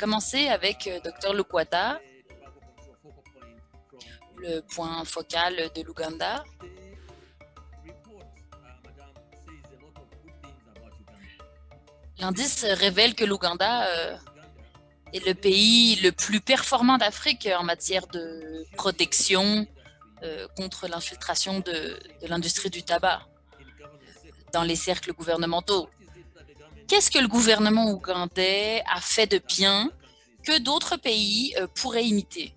commencer avec Dr Lukwata, le point focal de l'Ouganda. L'indice révèle que l'Ouganda est le pays le plus performant d'Afrique en matière de protection contre l'infiltration de l'industrie du tabac dans les cercles gouvernementaux. Qu'est-ce que le gouvernement ougandais a fait de bien que d'autres pays pourraient imiter?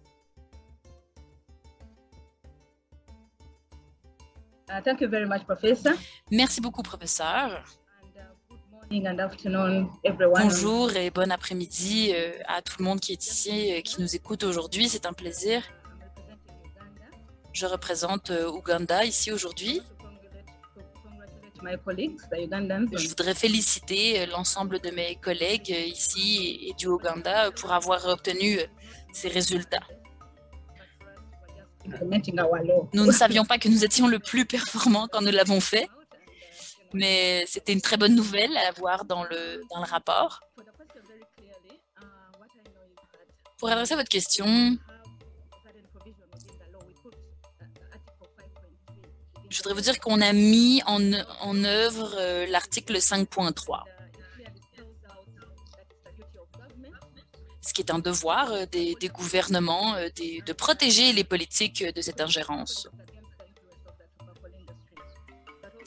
Thank you very much, Professor. Merci beaucoup, professeur. Good morning and afternoon, everyone. Bonjour et bon après-midi à tout le monde qui est ici, qui nous écoute aujourd'hui. C'est un plaisir. Je représente Ouganda ici aujourd'hui. Je voudrais féliciter l'ensemble de mes collègues ici et du Ouganda pour avoir obtenu ces résultats. Nous ne savions pas que nous étions le plus performants quand nous l'avons fait, mais c'était une très bonne nouvelle à voir dans le rapport. Pour adresser votre question, je voudrais vous dire qu'on a mis en œuvre l'article 5.3, ce qui est un devoir des gouvernements de protéger les politiques de cette ingérence,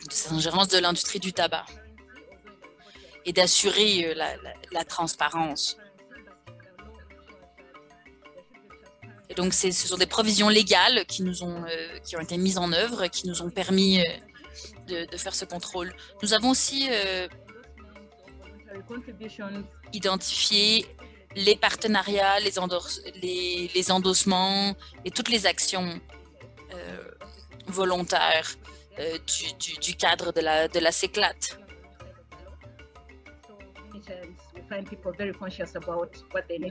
de l'industrie du tabac et d'assurer la transparence. Et donc, ce sont des provisions légales qui ont été mises en œuvre, qui nous ont permis de faire ce contrôle. Nous avons aussi identifié les partenariats, les endossements et toutes les actions volontaires du cadre de la CECLAT.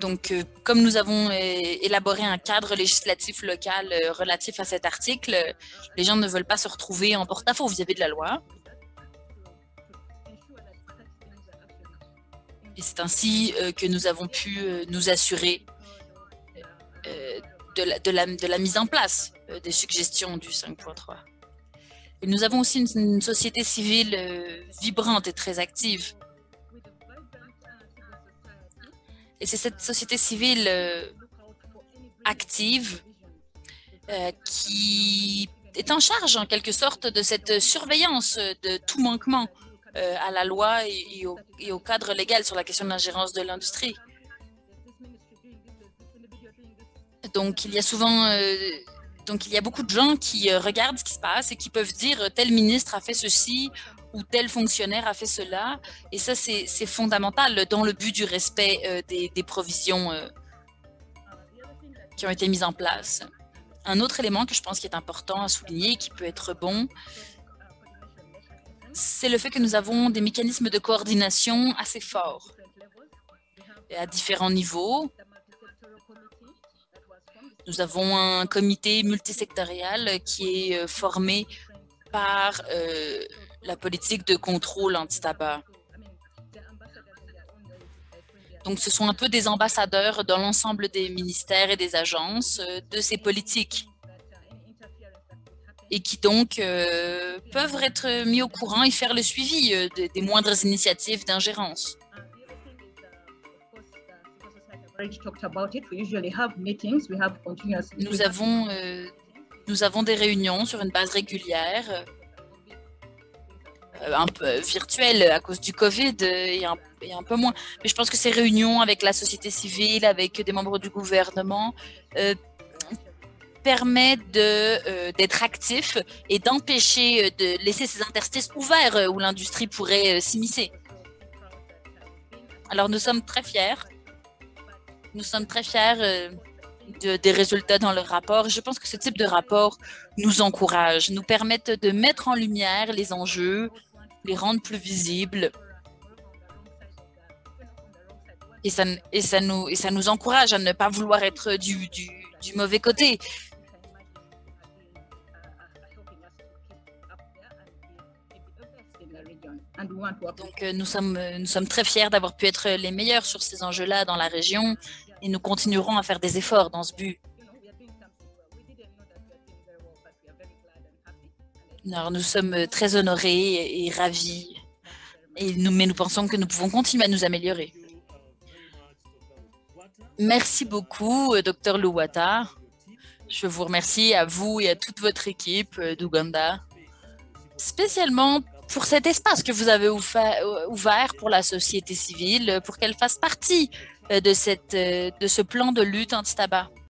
Donc, comme nous avons élaboré un cadre législatif local relatif à cet article, les gens ne veulent pas se retrouver en porte-à-faux vis-à-vis de la loi. Et c'est ainsi que nous avons pu nous assurer de la mise en place des suggestions du 5.3. Et nous avons aussi une société civile vibrante et très active. Et c'est cette société civile active qui est en charge, en quelque sorte, de cette surveillance de tout manquement à la loi et au cadre légal sur la question de l'ingérence de l'industrie. Donc, il y a beaucoup de gens qui regardent ce qui se passe et qui peuvent dire tel ministre a fait ceci ou tel fonctionnaire a fait cela. Et ça, c'est fondamental dans le but du respect des provisions qui ont été mises en place. Un autre élément que je pense qui est important à souligner, qui peut être bon, c'est le fait que nous avons des mécanismes de coordination assez forts à différents niveaux. Nous avons un comité multisectorial qui est formé par la politique de contrôle anti-tabac. Donc, ce sont un peu des ambassadeurs dans l'ensemble des ministères et des agences de ces politiques et qui donc peuvent être mis au courant et faire le suivi des moindres initiatives d'ingérence. Nous avons des réunions sur une base régulière, un peu virtuelles à cause du Covid et un peu moins. Mais je pense que ces réunions avec la société civile, avec des membres du gouvernement, permettent d'être actifs et d'empêcher de laisser ces interstices ouverts où l'industrie pourrait s'immiscer. Alors nous sommes très fiers. Nous sommes très fiers des résultats dans le rapport. Je pense que ce type de rapport nous encourage, nous permettent de mettre en lumière les enjeux, les rendre plus visibles. Et ça nous encourage à ne pas vouloir être du mauvais côté. and we want to appreciate. Donc, nous sommes très fiers d'avoir pu être les meilleurs sur ces enjeux-là dans la région et nous continuerons à faire des efforts dans ce but. Alors, nous sommes très honorés et ravis, mais nous pensons que nous pouvons continuer à nous améliorer. Merci beaucoup, Dr Luwata. Je vous remercie à vous et à toute votre équipe d'Ouganda, spécialement pour cet espace que vous avez ouvert pour la société civile, pour qu'elle fasse partie de ce plan de lutte anti-tabac.